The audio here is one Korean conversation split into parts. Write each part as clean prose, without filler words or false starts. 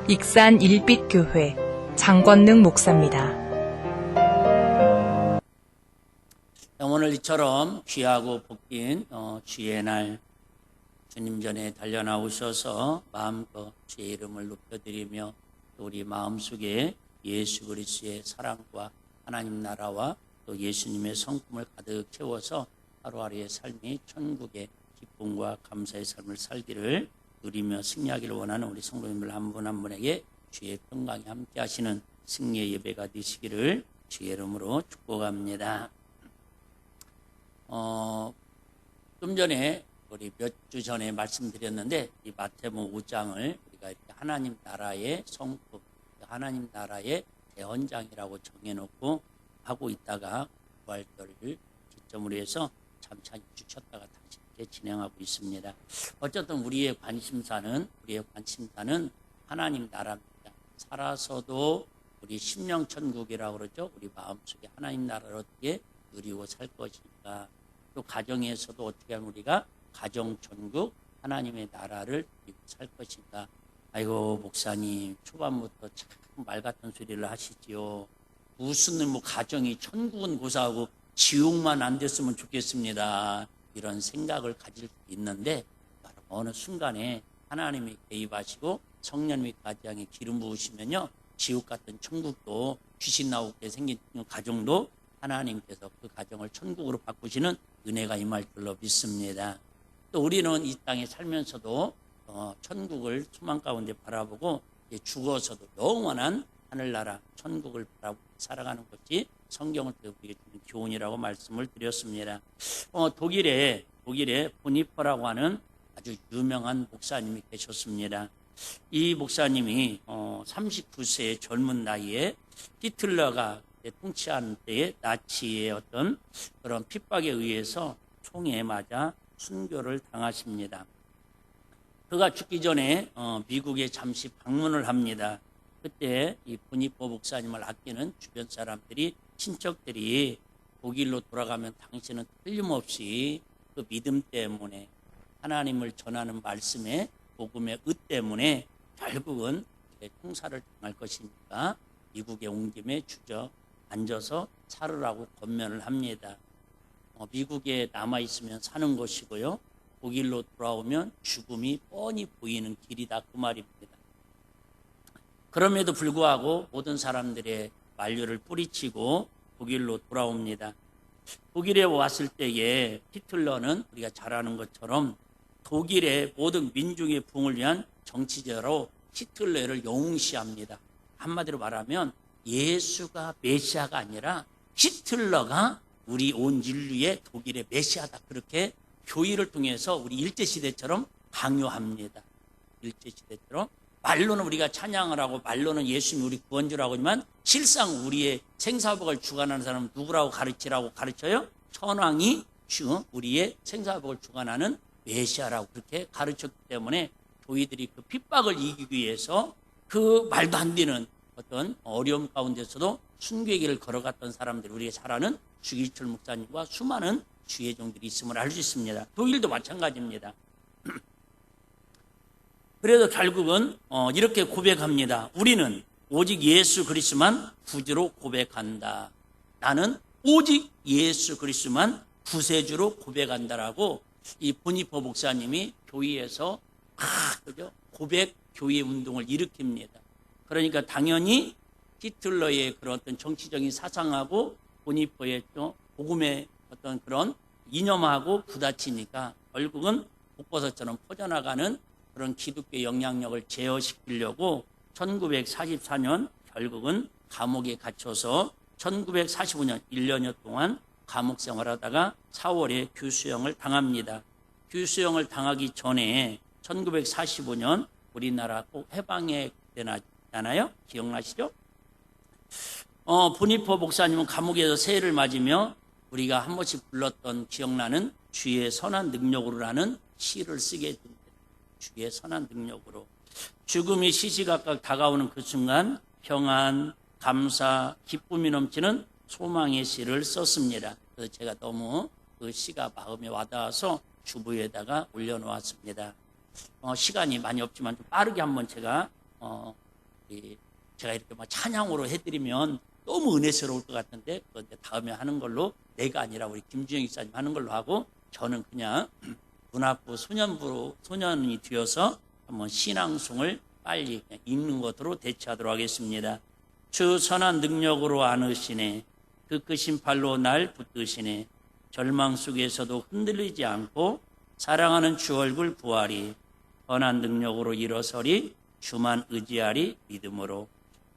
익산 일빛교회 장권능 목사입니다. 오늘 이처럼 귀하고 복긴 주의 날 주님 전에 달려나오셔서 마음껏 주의 이름을 높여드리며 또 우리 마음속에 예수 그리스도의 사랑과 하나님 나라와 또 예수님의 성품을 가득 채워서 하루하루의 삶이 천국의 기쁨과 감사의 삶을 살기를 누리며 승리하기를 원하는 우리 성도님들 한 분 한 분에게 주의 평강이 함께 하시는 승리의 예배가 되시기를 주의 이름으로 축복합니다. 좀 전에 우리 몇 주 전에 말씀드렸는데 이 마태복음 5장을 우리가 이렇게 하나님 나라의 성품, 하나님 나라의 대헌장이라고 정해놓고 하고 있다가 부활절을 기점으로 해서 잠시 쉬었다가 다시 이렇게 진행하고 있습니다. 어쨌든 우리의 관심사는 하나님 나라입니다. 살아서도 우리 심령천국이라고 그러죠. 우리 마음속에 하나님 나라를 어떻게 누리고 살 것인가. 또 가정에서도 어떻게 하면 우리가 가정천국 하나님의 나라를 누리고 살 것인가. 아이고 목사님 초반부터 참 말 같은 소리를 하시지요. 무슨 가정이 천국은 고사하고 지옥만 안 됐으면 좋겠습니다. 이런 생각을 가질 수 있는데 어느 순간에 하나님이 개입하시고 성령님이 가정에 기름 부으시면요. 지옥 같은 천국도 귀신 나오게 생긴 가정도 하나님께서 그 가정을 천국으로 바꾸시는 은혜가 임할 줄로 믿습니다. 또 우리는 이 땅에 살면서도 천국을 소망 가운데 바라보고 죽어서도 영원한 하늘나라 천국을 바라보고 살아가는 것이 성경을 우리에게 주는 교훈이라고 말씀을 드렸습니다. 독일에 보니퍼라고 하는 아주 유명한 목사님이 계셨습니다. 이 목사님이 39세의 젊은 나이에 히틀러가 통치한 때에 나치의 어떤 그런 핍박에 의해서 총에 맞아 순교를 당하십니다. 그가 죽기 전에 미국에 잠시 방문을 합니다. 그때 이 보니퍼 목사님을 아끼는 주변 사람들이 친척들이 독일로 돌아가면 당신은 틀림없이 그 믿음 때문에 하나님을 전하는 말씀에 복음의 의 때문에 결국은 통사를 당할 것이니까 미국에 온 김에 주저앉아서 살으라고 권면을 합니다. 미국에 남아있으면 사는 것이고요. 독일로 돌아오면 죽음이 뻔히 보이는 길이다 그 말입니다. 그럼에도 불구하고 모든 사람들의 만류를 뿌리치고 독일로 돌아옵니다. 독일에 왔을 때에 히틀러는 우리가 잘 아는 것처럼 독일의 모든 민중의 부흥을 위한 정치자로 히틀러를 영웅시합니다. 한마디로 말하면 예수가 메시아가 아니라 히틀러가 우리 온 인류의 독일의 메시아다. 그렇게 교회를 통해서 우리 일제시대처럼 강요합니다. 일제시대처럼 말로는 우리가 찬양을 하고 말로는 예수님이 우리 구원주라고 하지만 실상 우리의 생사복을 주관하는 사람은 누구라고 가르쳐요? 천왕이 우리의 생사복을 주관하는 메시아라고 그렇게 가르쳤기 때문에 교회들이 그 핍박을 이기기 위해서 그 말도 안 되는 어떤 어려움 가운데서도 순교의 길을 걸어갔던 사람들 우리가 잘 아는 주기철 목사님과 수많은 주의 종들이 있음을 알 수 있습니다. 독일도 마찬가지입니다. 그래도 결국은 이렇게 고백합니다. 우리는 오직 예수 그리스도만 구주로 고백한다. 나는 오직 예수 그리스도만 구세주로 고백한다라고 이 보니퍼 목사님이 교회에서 고백 교회 운동을 일으킵니다. 그러니까 당연히 히틀러의 그런 어떤 정치적인 사상하고 보니퍼의 또 복음의 어떤 그런 이념하고 부딪히니까 결국은 독버섯처럼 퍼져나가는 그런 기독교 영향력을 제어시키려고 1944년 결국은 감옥에 갇혀서 1945년 1년여 동안 감옥 생활하다가 4월에 규수형을 당합니다. 규수형을 당하기 전에 1945년 우리나라 꼭 해방에 되나요? 기억나시죠? 보니퍼 목사님은 감옥에서 새해를 맞으며 우리가 한 번씩 불렀던 기억나는 주의 선한 능력으로라는 시를 쓰게 됩니다. 주의 선한 능력으로. 죽음이 시시각각 다가오는 그 순간 평안, 감사, 기쁨이 넘치는 소망의 시를 썼습니다. 그래서 제가 너무 그 시가 마음에 와닿아서 주부에다가 올려놓았습니다. 시간이 많이 없지만 좀 빠르게 한번 제가 제가 이렇게 막 찬양으로 해드리면 너무 은혜스러울 것 같은데 그런데 다음에 하는 걸로 내가 아니라 우리 김주영 목사님 하는 걸로 하고 저는 그냥 문학부 소년이 되어서 한번 신앙송을 빨리 그냥 읽는 것으로 대체하도록 하겠습니다. 주 선한 능력으로 안으시네 그 크신 팔로 날 붙드시네 절망 속에서도 흔들리지 않고 사랑하는 주 얼굴 부하리 선한 능력으로 일어서리 주만 의지하리 믿음으로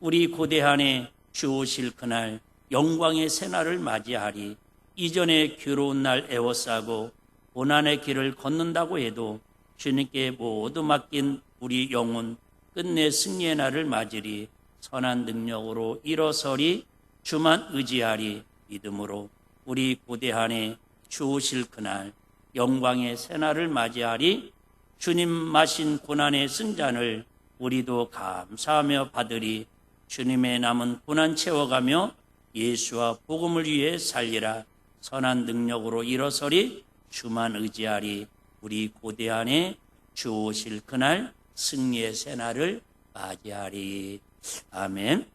우리 고대한에 주 오실 그날 영광의 새날을 맞이하리 이전에 괴로운 날 애워싸고 고난의 길을 걷는다고 해도 주님께 모두 맡긴 우리 영혼 끝내 승리의 날을 맞으리 선한 능력으로 일어서리 주만 의지하리 믿음으로 우리 고대한에 주 오실 그날 영광의 새날을 맞이하리 주님 마신 고난의 승잔을 우리도 감사하며 받으리 주님의 남은 고난 채워가며 예수와 복음을 위해 살리라 선한 능력으로 일어서리 주만 의지하리 우리 고대한에 주 오실 그날 승리의 새날을 맞이하리. 아멘.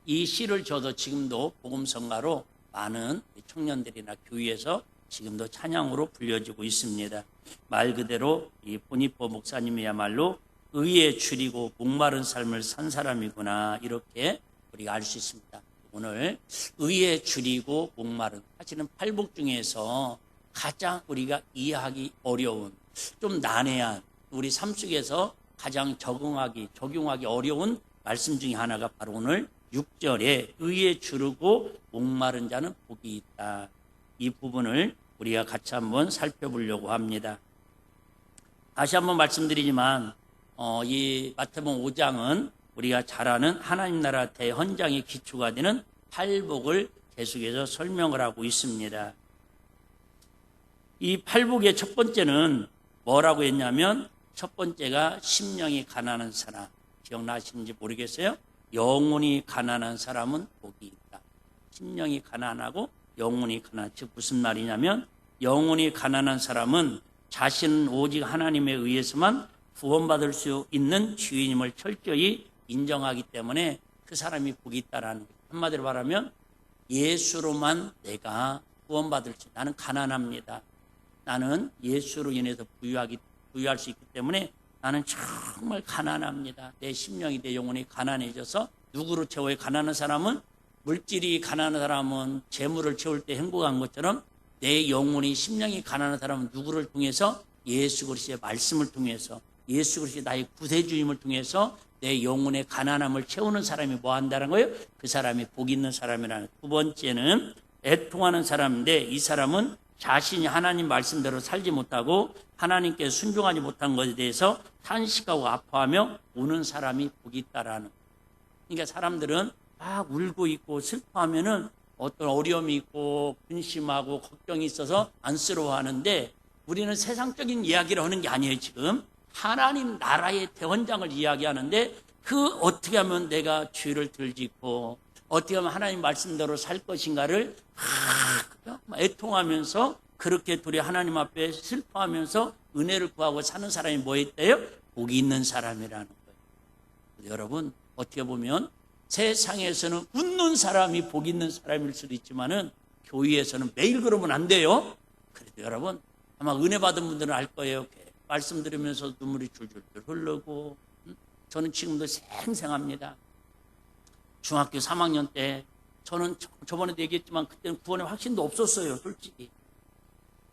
이 시를 저도 지금도 복음성가로 많은 청년들이나 교회에서 지금도 찬양으로 불려지고 있습니다. 말 그대로 이 보니포 목사님이야말로 의에 줄이고 목마른 삶을 산 사람이구나 이렇게 우리가 알 수 있습니다. 오늘 의에 줄이고 목마른 사실은 팔복 중에서 가장 우리가 이해하기 어려운 좀 난해한 우리 삶 속에서 가장 적용하기 어려운 말씀 중에 하나가 바로 오늘 6절에 의에 주르고 목마른 자는 복이 있다. 이 부분을 우리가 같이 한번 살펴보려고 합니다. 다시 한번 말씀드리지만 이 마태복음 5장은 우리가 잘 아는 하나님 나라 대헌장의 기초가 되는 팔복을 계속해서 설명을 하고 있습니다. 이 팔복의 첫 번째는 뭐라고 했냐면 첫 번째가 심령이 가난한 사람. 기억나시는지 모르겠어요? 영혼이 가난한 사람은 복이 있다. 심령이 가난하고 영혼이 가난한, 즉 무슨 말이냐면 영혼이 가난한 사람은 자신은 오직 하나님에 의해서만 구원받을 수 있는 주인임을 철저히 인정하기 때문에 그 사람이 복이 있다라는 거예요. 한마디로 말하면 예수로만 내가 구원받을 수, 나는 가난합니다. 나는 예수로 인해서 부유할 수 있기 때문에 나는 정말 가난합니다. 내 심령이 내 영혼이 가난해져서 누구로 채워요? 가난한 사람은 물질이 가난한 사람은 재물을 채울 때 행복한 것처럼 내 영혼이 심령이 가난한 사람은 누구를 통해서 예수 그리스도의 말씀을 통해서 예수 그리스도의 나의 구세주임을 통해서 내 영혼의 가난함을 채우는 사람이 뭐 한다는 거예요? 그 사람이 복 있는 사람이라는. 두 번째는 애통하는 사람인데 이 사람은 자신이 하나님 말씀대로 살지 못하고 하나님께 순종하지 못한 것에 대해서 탄식하고 아파하며 우는 사람이 복이 있다라는. 그러니까 사람들은 막 울고 있고 슬퍼하면은 어떤 어려움이 있고 근심하고 걱정이 있어서 안쓰러워하는데 우리는 세상적인 이야기를 하는 게 아니에요. 지금 하나님 나라의 대헌장을 이야기하는데 그 어떻게 하면 내가 죄를 덜 짓고 어떻게 하면 하나님 말씀대로 살 것인가를 애통하면서 그렇게 둘이 하나님 앞에 슬퍼하면서 은혜를 구하고 사는 사람이 뭐 있대요? 복이 있는 사람이라는 거예요. 여러분 어떻게 보면 세상에서는 웃는 사람이 복 있는 사람일 수도 있지만은 교회에서는 매일 그러면 안 돼요. 그래도 여러분 아마 은혜 받은 분들은 알 거예요. 말씀 들으면서 눈물이 줄줄 흐르고 저는 지금도 생생합니다. 중학교 3학년 때 저는 저번에도 얘기했지만 그때는 구원의 확신도 없었어요. 솔직히.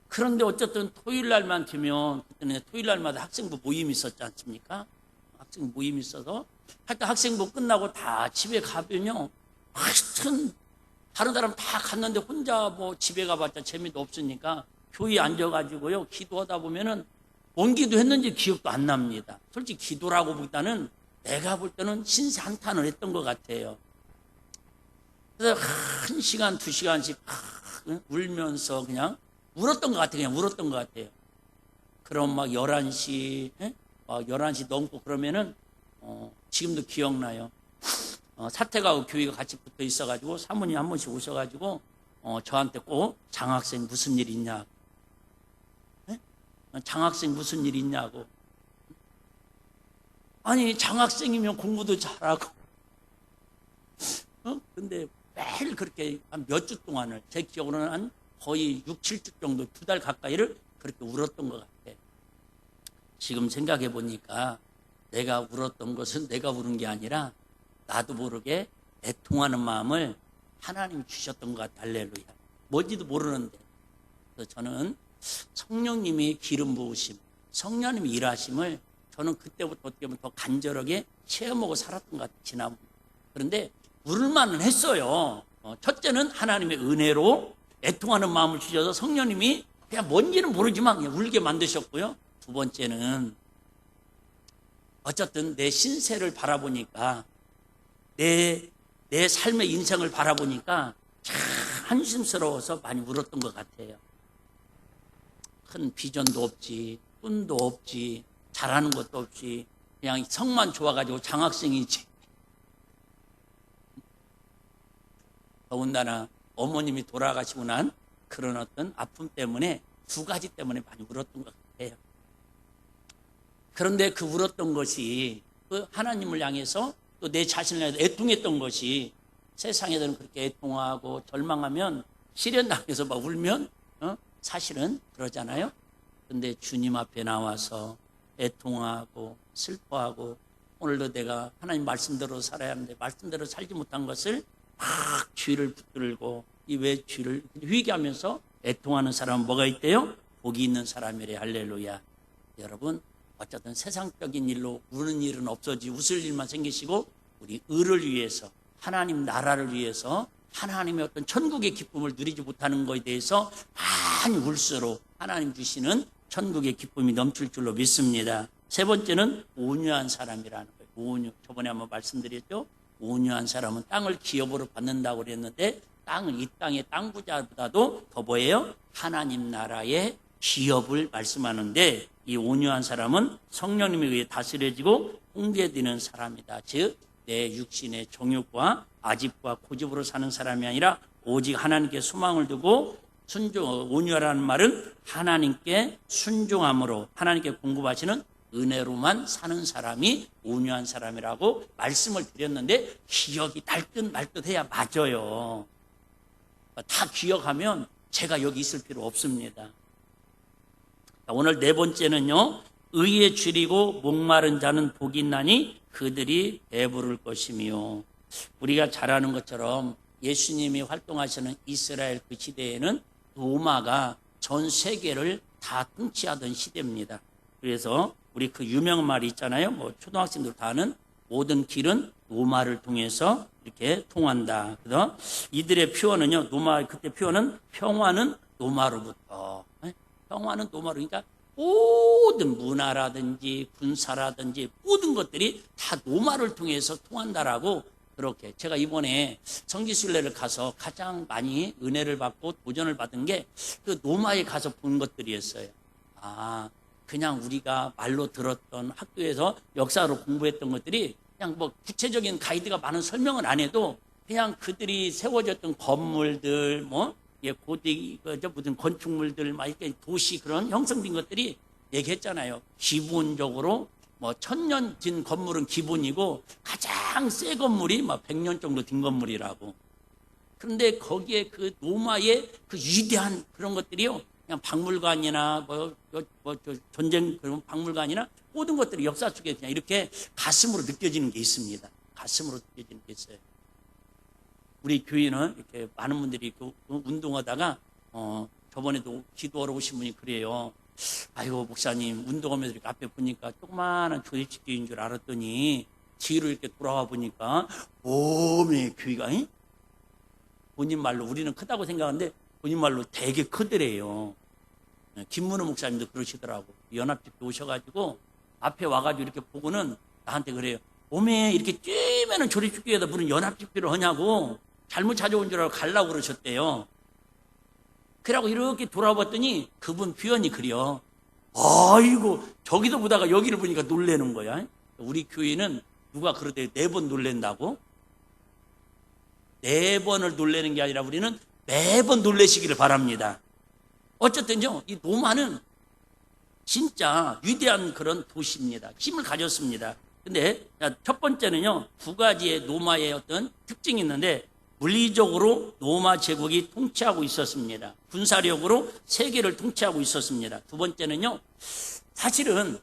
그런데 어쨌든 토요일 날만 되면 그때는 토요일 날마다 학생부 모임이 있었지 않습니까? 학생부 모임이 있어서 하여튼 학생부 끝나고 다 집에 가면요. 하여튼 다른 사람 다 갔는데 혼자 뭐 집에 가봤자 재미도 없으니까 교회에 앉아가지고요. 기도하다 보면은 뭔 기도했는지 기억도 안 납니다. 솔직히 기도라고 보다는 내가 볼 때는 신세 한탄을 했던 것 같아요. 그래서 1시간, 2시간씩 울면서 그냥 울었던 것 같아요. 그냥 울었던 것 같아요. 그럼 막 11시, 막 11시 넘고 그러면은, 지금도 기억나요. 사택하고 교회가 같이 붙어 있어가지고 사모님 한 번씩 오셔가지고, 저한테 꼭 장학생 무슨 일 있냐. 장학생 무슨 일 있냐고. 아니 장학생이면 공부도 잘하고 근데 매일 그렇게 한 몇 주 동안을 제 기억으로는 한 거의 6, 7주 정도 2달 가까이를 그렇게 울었던 것 같아. 지금 생각해 보니까 내가 울었던 것은 내가 울은 게 아니라 나도 모르게 애통하는 마음을 하나님이 주셨던 것 같아. 할렐루야. 뭔지도 모르는데. 그래서 저는 성령님이 기름 부으심, 성령님이 일하심을 저는 그때부터 어떻게 보면 더 간절하게 체험하고 살았던 것 같아요. 지나면. 그런데 울만은 했어요. 첫째는 하나님의 은혜로 애통하는 마음을 주셔서 성령님이 그냥 뭔지는 모르지만 그냥 울게 만드셨고요. 두 번째는 어쨌든 내 신세를 바라보니까 내 삶의 인생을 바라보니까 참 한심스러워서 많이 울었던 것 같아요. 큰 비전도 없지, 꿈도 없지, 잘하는 것도 없지, 그냥 성만 좋아가지고 장학생이지. 더군다나 어머님이 돌아가시고 난 그런 어떤 아픔 때문에 두 가지 때문에 많이 울었던 것 같아요. 그런데 그 울었던 것이 그 하나님을 향해서 또 내 자신을 향해서 애통했던 것이 세상에서는 그렇게 애통하고 절망하면 시련당해서 막 울면 사실은 그러잖아요. 근데 주님 앞에 나와서 애통하고 슬퍼하고 오늘도 내가 하나님 말씀대로 살아야 하는데 말씀대로 살지 못한 것을 막 죄를 붙들고 이 왜 죄를 회개하면서 애통하는 사람은 뭐가 있대요? 복이 있는 사람이래. 할렐루야. 여러분 어쨌든 세상적인 일로 우는 일은 없어지 웃을 일만 생기시고 우리 의를 위해서 하나님 나라를 위해서 하나님의 어떤 천국의 기쁨을 누리지 못하는 것에 대해서 많이 울수록 하나님 주시는 천국의 기쁨이 넘칠 줄로 믿습니다. 세 번째는 온유한 사람이라는 거예요. 온유. 저번에 한번 말씀드렸죠. 온유한 사람은 땅을 기업으로 받는다고 그랬는데 땅은 이 땅의 땅 부자보다도 더 뭐예요? 하나님 나라의 기업을 말씀하는데 이 온유한 사람은 성령님에 의해 다스려지고 통제되는 사람이다. 즉 내 육신의 정욕과 아집과 고집으로 사는 사람이 아니라 오직 하나님께 소망을 두고 온유하라는 말은 하나님께 순종함으로 하나님께 공급하시는 은혜로만 사는 사람이 온유한 사람이라고 말씀을 드렸는데 기억이 날듯 말듯 해야 맞아요. 다 기억하면 제가 여기 있을 필요 없습니다. 오늘 네 번째는요. 의에 줄이고 목마른 자는 복이 있나니 그들이 배부를 것이며 우리가 잘 아는 것처럼 예수님이 활동하시는 이스라엘 그 시대에는 로마가 전 세계를 다 통치하던 시대입니다. 그래서 우리 그 유명한 말이 있잖아요. 뭐 초등학생들 다 아는 모든 길은 로마를 통해서 이렇게 통한다. 그래서 이들의 표현은요. 그때 표현은 평화는 로마로부터. 평화는 로마로. 그러니까 모든 문화라든지 군사라든지 모든 것들이 다 로마를 통해서 통한다라고 그렇게 제가 이번에 성지순례를 가서 가장 많이 은혜를 받고 도전을 받은 게 그 로마에 가서 본 것들이었어요. 그냥 우리가 말로 들었던 학교에서 역사로 공부했던 것들이 그냥 뭐 구체적인 가이드가 많은 설명을 안 해도 그냥 그들이 세워졌던 건물들 무슨 건축물들 막 이렇게 도시 그런 형성된 것들이 얘기했잖아요. 기본적으로 뭐 1000년 된 건물은 기본이고 가장 새 건물이 막 100년 정도 된 건물이라고. 그런데 거기에 그 로마의 그 위대한 그런 것들이요. 그냥 박물관이나 전쟁 그런 박물관이나 모든 것들이 역사 속에 그냥 이렇게 가슴으로 느껴지는 게 있습니다. 가슴으로 느껴지는 게 있어요. 우리 교회는 이렇게 많은 분들이 운동하다가 저번에도 기도하러 오신 분이 그래요. 아이고 목사님 운동하면서 이렇게 앞에 보니까 조그마한 조직교회인 줄 알았더니 뒤로 이렇게 돌아와 보니까 오메 교회가 본인 말로 우리는 크다고 생각하는데 본인 말로 되게 크더래요. 김문호 목사님도 그러시더라고. 연합집회 오셔가지고 앞에 와가지고 이렇게 보고는 나한테 그래요. 오메 이렇게 쬐매는 조직교회에다 무슨 연합집회를 하냐고 잘못 찾아온 줄 알고 가려고 그러셨대요. 그러고 이렇게 돌아봤더니 그분 표현이 그래요. 아이고 저기도 보다가 여기를 보니까 놀래는 거야. 우리 교회는 누가 그러대 4번 놀랜다고? 4번을 놀래는 게 아니라 우리는 매번 놀래시기를 바랍니다. 어쨌든요 이 로마는 진짜 위대한 그런 도시입니다. 힘을 가졌습니다. 근데 첫 번째는요, 두 가지의 로마의 어떤 특징이 있는데, 물리적으로 로마 제국이 통치하고 있었습니다. 군사력으로 세계를 통치하고 있었습니다. 두 번째는요, 사실은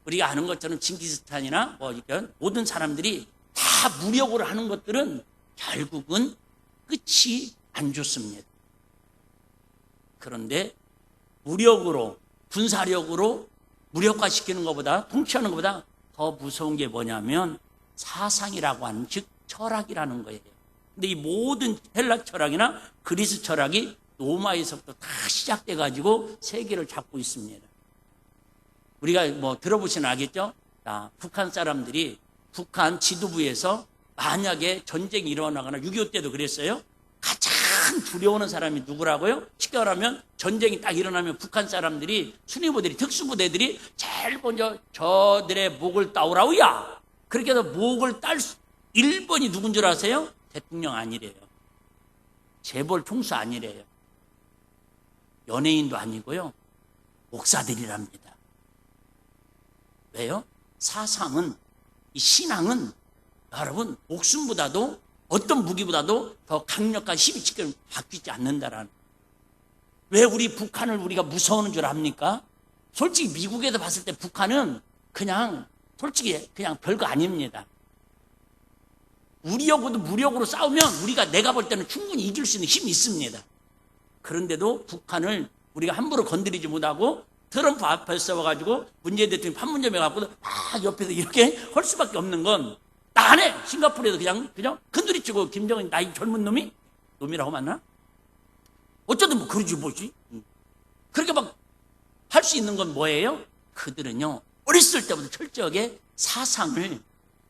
우리가 아는 것처럼 징기스칸이나 뭐 이런 모든 사람들이 다 무력으로 하는 것들은 결국은 끝이 안 좋습니다. 그런데 무력으로, 군사력으로 무력화시키는 것보다, 통치하는 것보다 더 무서운 게 뭐냐면 사상이라고 하는, 즉 철학이라는 거예요. 근데 이 모든 헬라 철학이나 그리스 철학이 로마에서부터 다 시작돼 가지고 세계를 잡고 있습니다. 우리가 뭐 들어보시면 알겠죠? 북한 사람들이 북한 지도부에서 만약에 전쟁이 일어나거나 6.25 때도 그랬어요. 가장 두려워하는 사람이 누구라고요? 쉽게 말하면 전쟁이 딱 일어나면 북한 사람들이, 순위부대들이, 특수부대들이 제일 먼저 저들의 목을 따오라우야. 그렇게 해서 목을 딸 1번이 누군 줄 아세요? 대통령 아니래요. 재벌 총수 아니래요. 연예인도 아니고요. 목사들이랍니다. 왜요? 사상은, 이 신앙은 여러분 목숨보다도 어떤 무기보다도 더 강력한 힘이 지금 바뀌지 않는다라는. 왜 우리 북한을 우리가 무서워하는 줄 압니까? 솔직히 미국에서 봤을 때 북한은 그냥 솔직히 그냥 별거 아닙니다. 우리하고도 무력으로 싸우면 내가 볼 때는 충분히 이길 수 있는 힘이 있습니다. 그런데도 북한을 우리가 함부로 건드리지 못하고 트럼프 앞에 서가지고 문재인 대통령이 판문점에 갖고 막 옆에서 이렇게 할 수밖에 없는 건, 나 안 해! 싱가포르에도 그냥 큰소리치고 김정은 나이 젊은 놈이라고 맞나? 어쩌든 뭐 그러지 뭐지? 그렇게 막 할 수 있는 건 뭐예요? 그들은요, 어렸을 때부터 철저하게 사상을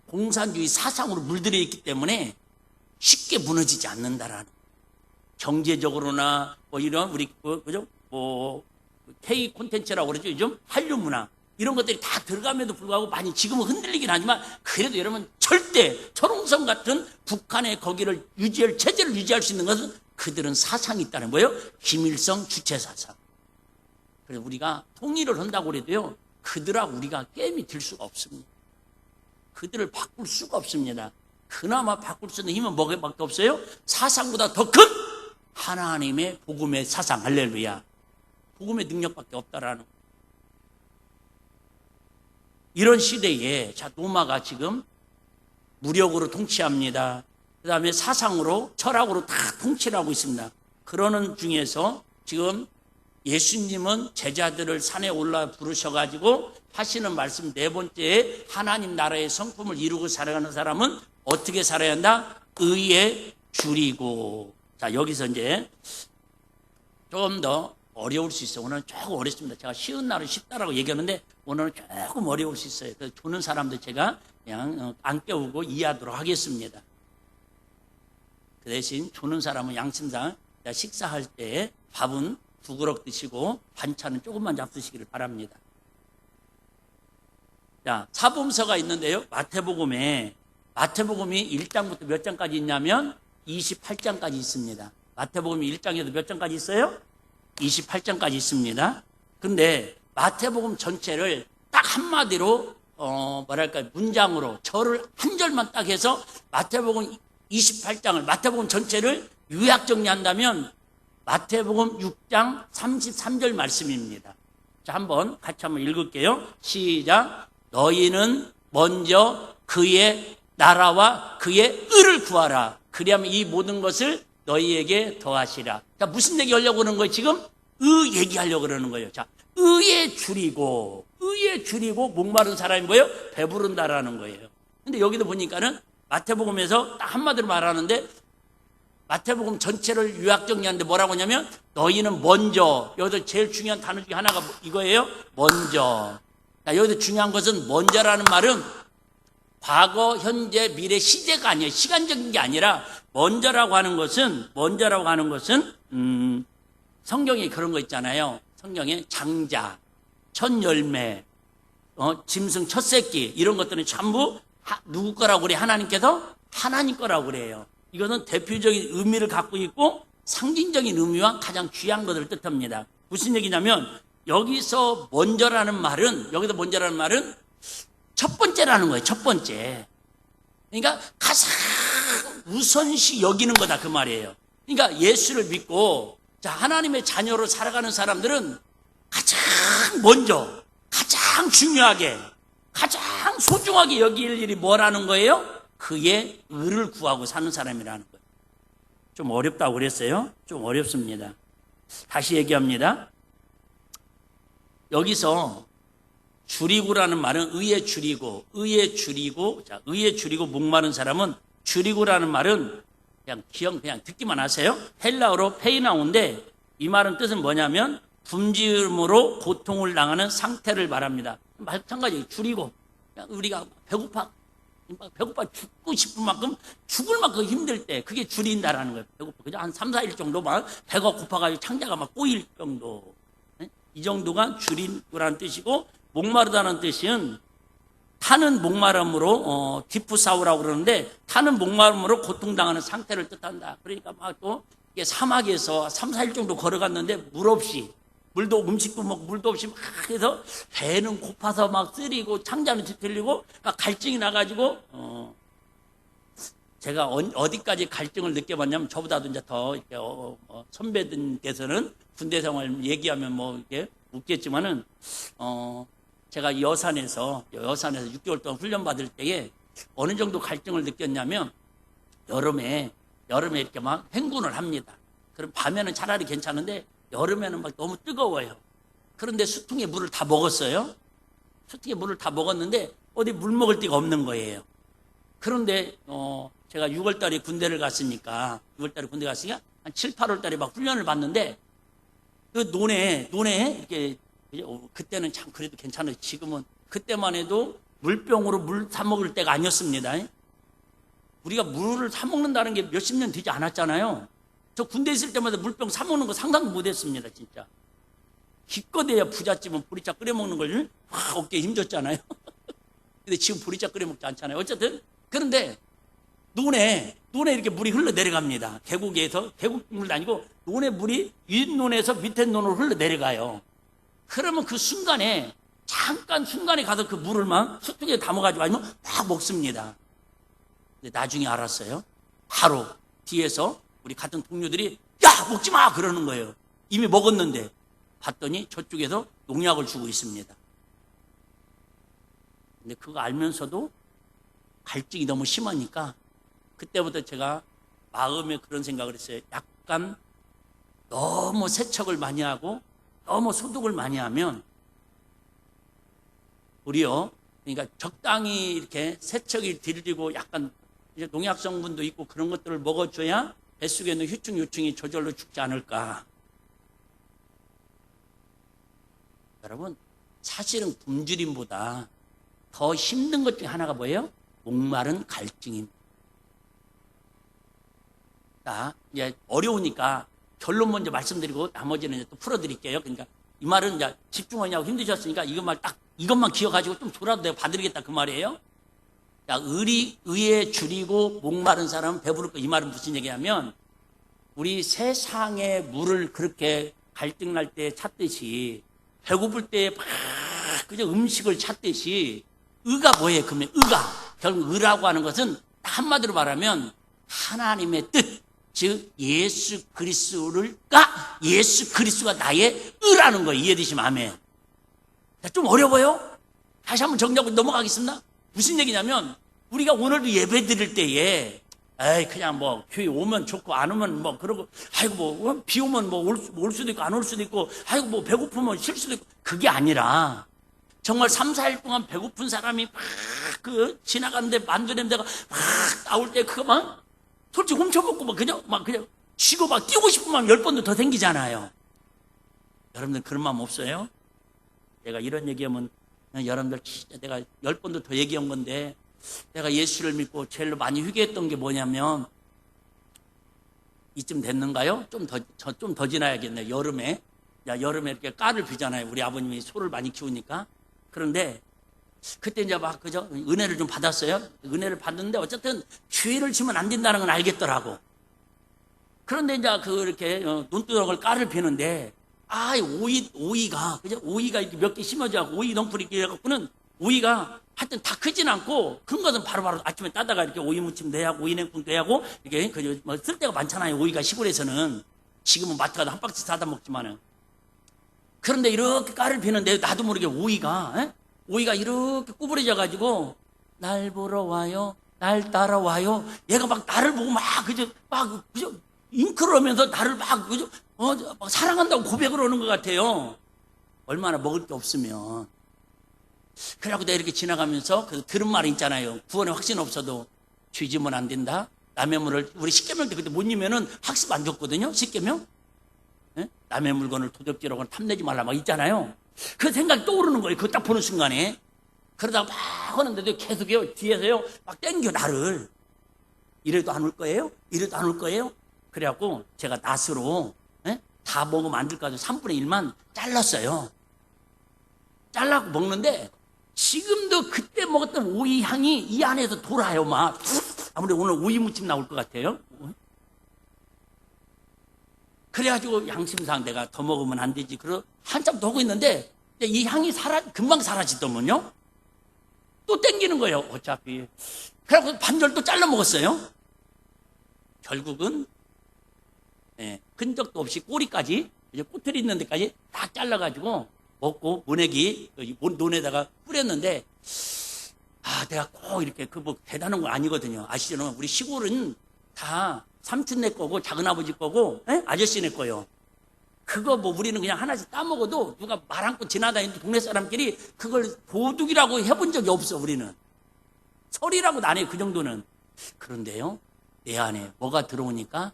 공산주의 사상으로 물들여 있기 때문에 쉽게 무너지지 않는다라는. 경제적으로나 뭐 이런 우리 그죠? 뭐 K 콘텐츠라고 그러죠. 요즘 한류 문화 이런 것들이 다 들어감에도 불구하고 많이 지금은 흔들리긴 하지만, 그래도 여러분 절대 철옹성 같은 북한의 거기를 유지할, 체제를 유지할 수 있는 것은 그들은 사상이 있다는 거예요. 김일성 주체 사상. 그래서 우리가 통일을 한다고 해도요, 그들하고 우리가 게임이 될 수가 없습니다. 그들을 바꿀 수가 없습니다. 그나마 바꿀 수 있는 힘은 뭐밖에 없어요? 사상보다 더 큰 하나님의 복음의 사상. 할렐루야. 복음의 능력밖에 없다라는. 이런 시대에 로마가 지금 무력으로 통치합니다. 그 다음에 사상으로, 철학으로 다 통치를 하고 있습니다. 그러는 중에서 지금 예수님은 제자들을 산에 올라 부르셔가지고 하시는 말씀 네 번째에, 하나님 나라의 성품을 이루고 살아가는 사람은 어떻게 살아야 한다? 의에 줄이고. 자, 여기서 이제 좀 더 어려울 수 있어요. 오늘은 조금 어렵습니다. 제가 쉬운 날은 쉽다라고 얘기하는데 오늘은 조금 어려울 수 있어요. 그래서 조는 사람들 제가 그냥 안 깨우고 이해하도록 하겠습니다. 그 대신 조는 사람은 양심상 식사할 때 밥은 2그릇 드시고 반찬은 조금만 잡수시기를 바랍니다. 자, 사복음서가 있는데요. 마태복음이 1장부터 몇 장까지 있냐면 28장까지 있습니다. 마태복음이 1장에도 몇 장까지 있어요? 28장까지 있습니다. 근데 마태복음 전체를 딱 한마디로 문장으로 절을 한 절만 딱 해서 마태복음 28장을, 마태복음 전체를 요약 정리한다면 마태복음 6장 33절 말씀입니다. 자, 같이 한번 읽을게요. 시작. 너희는 먼저 그의 나라와 그의 의를 구하라. 그리하면 이 모든 것을 너희에게 더하시라. 자, 무슨 얘기 하려고 그러는 거예요? 지금 의 얘기하려고 그러는 거예요. 자, 의에 줄이고 목마른 사람이 뭐예요? 배부른다라는 거예요. 근데 여기도 보니까는 마태복음에서 딱 한마디로 말하는데, 마태복음 전체를 요약 정리하는데 뭐라고 하냐면, 너희는 먼저, 여기서 제일 중요한 단어 중에 하나가 이거예요. 먼저. 자, 여기서 중요한 것은 먼저라는 말은 과거, 현재, 미래, 시제가 아니에요. 시간적인 게 아니라 먼저라고 하는 것은 성경에 그런 거 있잖아요. 성경에 장자, 첫 열매, 짐승 첫 새끼, 이런 것들은 전부 누구 거라고 그래요? 하나님께서? 하나님 거라고 그래요. 이거는 대표적인 의미를 갖고 있고 상징적인 의미와 가장 귀한 것을 뜻합니다. 무슨 얘기냐면, 여기서 먼저라는 말은 첫 번째라는 거예요. 첫 번째. 그러니까 가장 우선시 여기는 거다 그 말이에요. 그러니까 예수를 믿고 자 하나님의 자녀로 살아가는 사람들은 가장 먼저 가장 중요하게 가장 소중하게 여길 일이 뭐라는 거예요? 그의 의를 구하고 사는 사람이라는 거예요. 좀 어렵다고 그랬어요? 좀 어렵습니다. 다시 얘기합니다. 여기서 줄이고라는 말은 의에 줄이고 자, 의에 줄이고 목마른 사람은 줄이고라는 말은 그냥 듣기만 하세요. 헬라어로 페이나오인데 이 말은 뜻은 뭐냐면 굶주림으로 고통을 당하는 상태를 말합니다. 마찬가지 줄이고 그냥 우리가 배고파 죽고 싶은 만큼 죽을 만큼 힘들 때 그게 줄인다라는 거예요. 배고파 그냥 한 3, 4일 정도만 배가 고파가지고 창자가 막 꼬일 정도 이 정도가 줄이고라는 뜻이고 목마르다는 뜻은 타는 목마름으로 디프사우라고 그러는데 타는 목마름으로 고통당하는 상태를 뜻한다. 그러니까 막 또 이게 사막에서 3, 4일 정도 걸어갔는데 물 없이 물도 음식도 먹고 물도 없이 막 해서 배는 고파서 막 쓰리고 창자는 뒤틀리고 막 갈증이 나가지고 제가 어디까지 갈증을 느껴봤냐면 저보다도 이제 더 이렇게 선배들께서는 군대 생활 얘기하면 뭐 이렇게 웃겠지만은 제가 여산에서 6개월 동안 훈련 받을 때에 어느 정도 갈증을 느꼈냐면 여름에 이렇게 막 행군을 합니다. 그럼 밤에는 차라리 괜찮은데 여름에는 막 너무 뜨거워요. 그런데 수퉁에 물을 다 먹었어요. 수퉁에 물을 다 먹었는데 어디 물 먹을 데가 없는 거예요. 그런데 제가 6월달에 군대를 갔으니까 한 7, 8월달에 막 훈련을 받는데 그 논에 이렇게 그때는 참 그래도 괜찮아요. 지금은 그때만 해도 물병으로 물 사 먹을 때가 아니었습니다. 우리가 물을 사 먹는다는 게 몇십 년 되지 않았잖아요. 저 군대 있을 때마다 물병 사 먹는 거 상상도 못했습니다. 진짜 기껏해야 부잣집은 보리차 끓여 먹는 걸 확 어깨에 힘줬잖아요. 근데 지금 보리차 끓여 먹지 않잖아요. 어쨌든 그런데 논에 이렇게 물이 흘러 내려갑니다. 계곡물도 아니고 논에 물이 윗논에서 밑에 논으로 흘러 내려가요. 그러면 그 순간에 순간에 가서 그 물을 막 수통에 담아가지고 아니면 막 먹습니다. 근데 나중에 알았어요. 바로 뒤에서 우리 같은 동료들이 야 먹지 마 그러는 거예요. 이미 먹었는데 봤더니 저쪽에서 농약을 주고 있습니다. 근데 그거 알면서도 갈증이 너무 심하니까 그때부터 제가 마음에 그런 생각을 했어요. 약간 너무 세척을 많이 하고 너무 소독을 많이 하면 우리요 그러니까 적당히 이렇게 세척이 들리고 약간 이제 농약 성분도 있고 그런 것들을 먹어줘야 뱃속에 있는 휴충, 요충이 저절로 죽지 않을까. 여러분 사실은 굶주림보다 더 힘든 것 중에 하나가 뭐예요? 목마른 갈증입니다. 자, 이제 어려우니까 결론 먼저 말씀드리고 나머지는 이제 또 풀어드릴게요. 그러니까 이 말은 이제 집중하냐고 힘드셨으니까 이것만 기억가지고 좀 돌아도 내가 봐드리겠다 그 말이에요. 자, 의에 줄이고 목마른 사람은 배부를 거. 이 말은 무슨 얘기냐면 우리 세상의 물을 그렇게 갈증날 때 찾듯이 배고플 때 막 그저 음식을 찾듯이 의가 뭐예요? 그러면 결국 의라고 하는 것은 한마디로 말하면 하나님의 뜻, 즉 예수 그리스도가 나의 의라는 거예요. 이해되시면 아멘. 좀 어려워요? 다시 한번 정리하고 넘어가겠습니다. 무슨 얘기냐면 우리가 오늘도 예배 드릴 때에 그냥 뭐 교회 오면 좋고 안 오면 뭐 그러고 비 오면 뭐 올 수도 있고 안 올 수도 있고 뭐 배고프면 쉴 수도 있고 그게 아니라 정말 3, 4일 동안 배고픈 사람이 막 지나가는데 만두 냄새가 막 나올 때 그거 막 솔직히 훔쳐먹고 그냥 쉬고 막 뛰고 싶은 마음 10번도 더 생기잖아요. 여러분들 그런 마음 없어요? 내가 이런 얘기하면 여러분들 진짜 내가 10번도 더 얘기한 건데 내가 예수를 믿고 제일로 많이 회개했던 게 뭐냐면 이쯤 됐는가요? 좀 더 지나야겠네요. 여름에 이렇게 까를 비잖아요. 우리 아버님이 소를 많이 키우니까. 그런데 그때 이제 막 그죠? 은혜를 좀 받았어요. 은혜를 받는데 어쨌든 죄를 지면 안 된다는 건 알겠더라고. 그런데 이제 이렇게 논두렁을 까를 비는데 오이가 그죠? 오이가 이렇게 몇 개 심어져 갖고 오이 넝쿨이 이렇게 해갖고는 오이가 하여튼 다 크진 않고 큰 것은 바로바로 아침에 따다가 이렇게 오이 무침 내하고 오이 냉국 내하고 이렇게 쓸 데가 많잖아요. 오이가 시골에서는. 지금은 마트 가서 한 박스 사다 먹지만은. 그런데 이렇게 깔을 피는데 나도 모르게 오이가 이렇게 구부러져 가지고 날 보러 와요, 날 따라와요. 얘가 막 나를 보고 그저 잉크를 하면서 나를 막 사랑한다고 고백을 하는 것 같아요. 얼마나 먹을 게 없으면. 그래갖고 내가 이렇게 지나가면서 들은 말이 있잖아요. 구원에 확신 없어도 죄지면 안 된다. 남의 물을 우리 십계명 때 그때 못 이면은 학습 안 줬거든요. 십계명. 남의 물건을 도둑질하고 탐내지 말라 막 있잖아요. 그 생각이 떠오르는 거예요. 그거 딱 보는 순간에. 그러다가 막 하는데도 계속요 뒤에서요 막 땡겨 나를. 이래도 안 올 거예요? 이래도 안 올 거예요? 그래갖고 제가 낫으로 다 먹으면 안 될 거 같아서 3분의 1만 잘랐어요. 잘라고 먹는데 지금도 그때 먹었던 오이 향이 이 안에서 돌아요. 막 아무래도 오늘 오이 무침 나올 것 같아요. 그래가지고 양심상 내가 더 먹으면 안 되지. 그래서 한참 더 하고 있는데 이 향이 금방 사라지더군요. 또 땡기는 거예요. 어차피. 그래갖고 반절 또 잘라 먹었어요. 결국은 흔적도 없이 꼬리까지 이제 꼬투리 있는 데까지 다 잘라가지고 먹고 모내기 논에다가 뿌렸는데 내가 꼭 이렇게 뭐 대단한 건 아니거든요. 아시죠? 우리 시골은 다 삼촌네 거고 작은아버지 거고 아저씨네 거요. 그거 뭐 우리는 그냥 하나씩 따먹어도 누가 말 않고 지나다니는 동네 사람끼리 그걸 도둑이라고 해본 적이 없어. 우리는 설이라고 나네. 그 정도는. 그런데요 내 안에 뭐가 들어오니까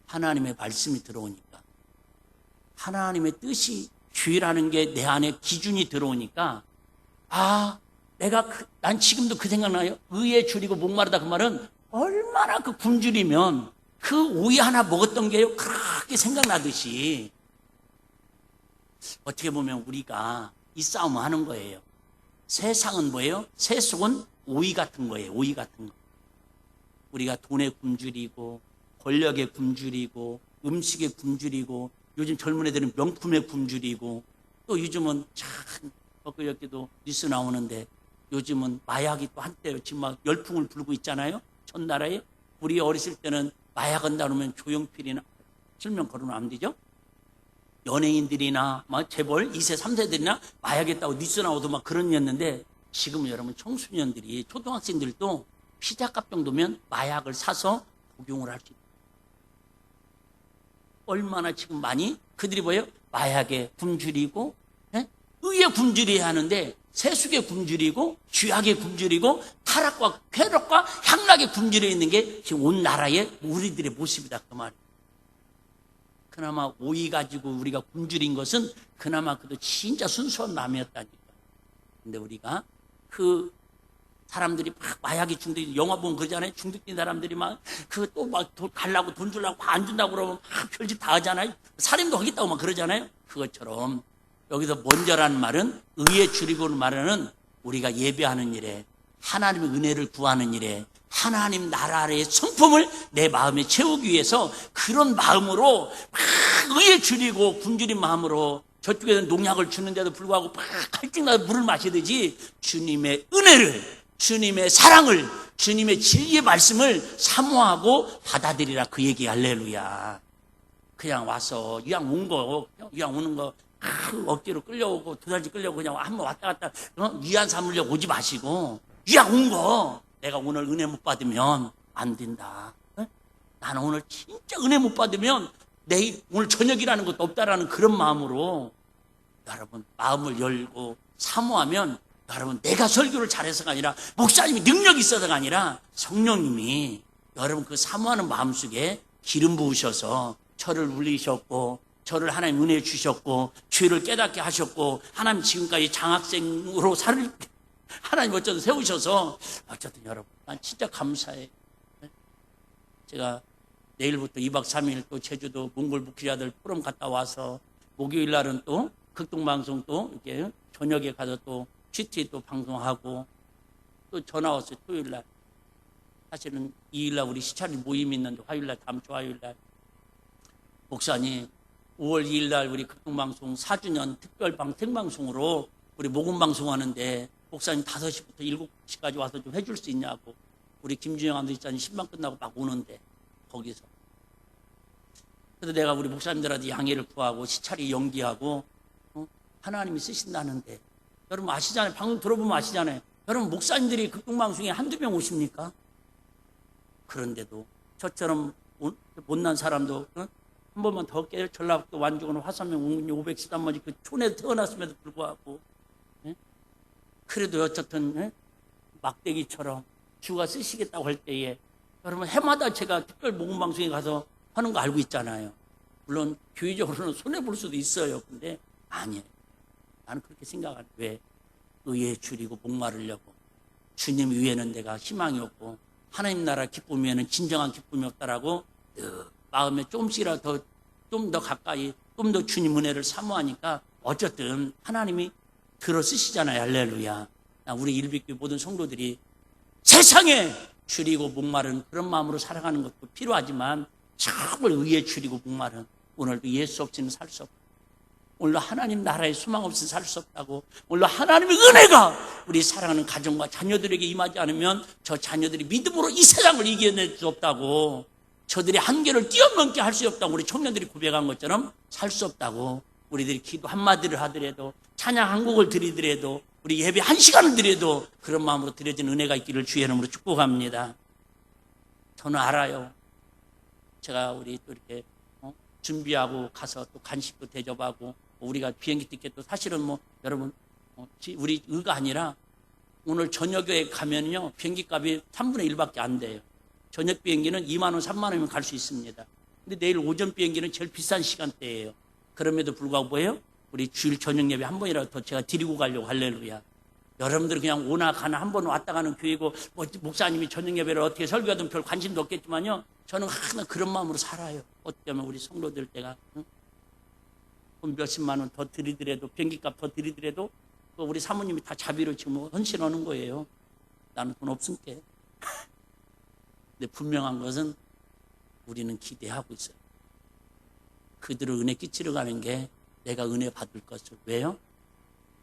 하나님의 말씀이 들어오니까 하나님의 뜻이 주의라는 게 내 안에 기준이 들어오니까 난 지금도 그 생각나요. 의에 줄이고 목마르다 그 말은 얼마나 그 굶주리면 그 오이 하나 먹었던 게요 그렇게 생각나듯이 어떻게 보면 우리가 이 싸움을 하는 거예요. 세상은 뭐예요? 세 속은 오이 같은 거예요. 오이 같은 거. 우리가 돈에 굶주리고 권력에 굶주리고 음식에 굶주리고 요즘 젊은 애들은 명품에 굶주리고 또 요즘은 참 엊그저께도 뉴스 나오는데 요즘은 마약이 또 한때 지금 막 열풍을 불고 있잖아요. 전 나라에. 우리 어렸을 때는 마약은 다루면 조용필이나 실명 거론하면 안 되죠. 연예인들이나 막 재벌 2세 3세들이나 마약했다고 뉴스 나오도 막 그런 일이었는데 지금은 여러분 청소년들이 초등학생들도 피자값 정도면 마약을 사서 복용을 할 수 있다. 얼마나 지금 많이 그들이 뭐예요? 마약에 굶주리고 의에 굶주려야 하는데 세속에 굶주리고 쥐약에 굶주리고 타락과 쾌락과 향락에 굶주려 있는 게 지금 온 나라의 우리들의 모습이다. 그 말이에요. 그나마 오이 가지고 우리가 굶주린 것은 그나마 그래도 진짜 순수한 마음이었다니까. 근데 우리가 그 사람들이 막 마약에 중독, 영화 보면 그러잖아요. 중독된 사람들이 막 또 막 달라고 돈 주려고 안 준다고 그러면 막 별짓 다 하잖아요. 살인도 하겠다고 막 그러잖아요. 그것처럼 여기서 먼저라는 말은 의에 줄이고는 말하는 우리가 예배하는 일에 하나님의 은혜를 구하는 일에 하나님 나라의 성품을 내 마음에 채우기 위해서 그런 마음으로 막 의에 줄이고 굶주린 마음으로 저쪽에는 농약을 주는데도 불구하고 막 갈증나서 물을 마시듯이 주님의 은혜를 주님의 사랑을 주님의 진리의 말씀을 사모하고 받아들이라 그 얘기. 할렐루야. 그냥 와서 이왕 오는 거 억지로 끌려오고 도달지 끌려오고 그냥 한번 왔다 갔다 위안 삼으려고 오지 마시고 이왕 온 거 내가 오늘 은혜 못 받으면 안 된다. 나는 오늘 진짜 은혜 못 받으면 내일 오늘 저녁이라는 것도 없다라는 그런 마음으로 여러분 마음을 열고 사모하면 여러분 내가 설교를 잘해서가 아니라 목사님이 능력이 있어서가 아니라 성령님이 여러분 그 사모하는 마음속에 기름 부으셔서 저를 울리셨고 저를 하나님 은혜 주셨고 죄를 깨닫게 하셨고 하나님 지금까지 장학생으로 하나님 어쨌든 세우셔서 어쨌든 여러분 난 진짜 감사해요. 제가 내일부터 2박 3일 또 제주도 몽골 목회자들 포럼 갔다 와서 목요일 날은 또 극동방송 또 이렇게 저녁에 가서 또 GT 또 방송하고 또 전화 왔어요. 토요일 날. 사실은 2일 날 우리 시찰이 모임이 있는데 화요일 날 다음 주 화요일 날 목사님 5월 2일 날 우리 극동방송 4주년 특별 생방송으로 우리 모금 방송하는데 목사님 5시부터 7시까지 와서 좀 해줄 수 있냐고. 우리 김준영 감독 있잖아요. 신방 끝나고 막 오는데 거기서. 그래서 내가 우리 목사님들한테 양해를 구하고 시차리 연기하고 하나님이 쓰신다는데 여러분 아시잖아요. 방금 들어보면 아시잖아요. 여러분 목사님들이 극동방송에 한두 명 오십니까? 그런데도 저처럼 못난 사람도 한 번만 더 깨 전라북도 완주군 화산면 웅군이 513번지 그 촌에 태어났음에도 불구하고 그래도 어쨌든 막대기처럼 주가 쓰시겠다고 할 때에 여러분 해마다 제가 특별 모금방송에 가서 하는 거 알고 있잖아요. 물론 교회적으로는 손해볼 수도 있어요. 근데 아니에요. 나는 그렇게 생각하는 왜 의에 줄이고 목마르려고 주님 위에는 내가 희망이 없고 하나님 나라 기쁨 위에는 진정한 기쁨이 없다라고 마음에 조금씩이라도 좀 더 가까이 좀 더 주님 은혜를 사모하니까 어쨌든 하나님이 들어 쓰시잖아요. 할렐루야. 우리 일비교회 모든 성도들이 세상에 줄이고 목마른 그런 마음으로 살아가는 것도 필요하지만 정말 의에 줄이고 목마른 오늘도 예수 없이는 살 수 없고 오늘도 하나님 나라에 소망 없이는 살 수 없다고 오늘도 하나님의 은혜가 우리 사랑하는 가정과 자녀들에게 임하지 않으면 저 자녀들이 믿음으로 이 세상을 이겨낼 수 없다고 저들의 한계를 뛰어넘게 할 수 없다고 우리 청년들이 고백한 것처럼 살 수 없다고 우리들이 기도 한마디를 하더라도 찬양 한 곡을 드리더라도 우리 예배 1시간을 드려도 그런 마음으로 드려진 은혜가 있기를 주의 이름으로 축복합니다. 저는 알아요. 제가 우리 또 이렇게 준비하고 가서 또 간식도 대접하고 우리가 비행기 티켓도 사실은 뭐 여러분 우리 의가 아니라 오늘 저녁에 가면요 비행기 값이 3분의 1밖에 안 돼요. 저녁 비행기는 2만 원, 3만 원이면 갈 수 있습니다. 근데 내일 오전 비행기는 제일 비싼 시간대예요. 그럼에도 불구하고 뭐예요? 우리 주일 저녁 예배 한 번이라도 더 제가 드리고 가려고 할렐루야. 여러분들은 그냥 오나 가나 한 번 왔다 가는 교회고 뭐 목사님이 저녁 예배를 어떻게 설교하든 별 관심도 없겠지만요. 저는 항상 그런 마음으로 살아요. 어떻게 하면 우리 성도들 때가 돈 몇십만 원 더 드리더라도 비행기값 더 드리더라도 우리 사모님이 다 자비로 지금 헌신하는 거예요. 나는 돈 없으니까. 근데 분명한 것은 우리는 기대하고 있어요. 그들을 은혜 끼치러 가는 게 내가 은혜 받을 것을. 왜요?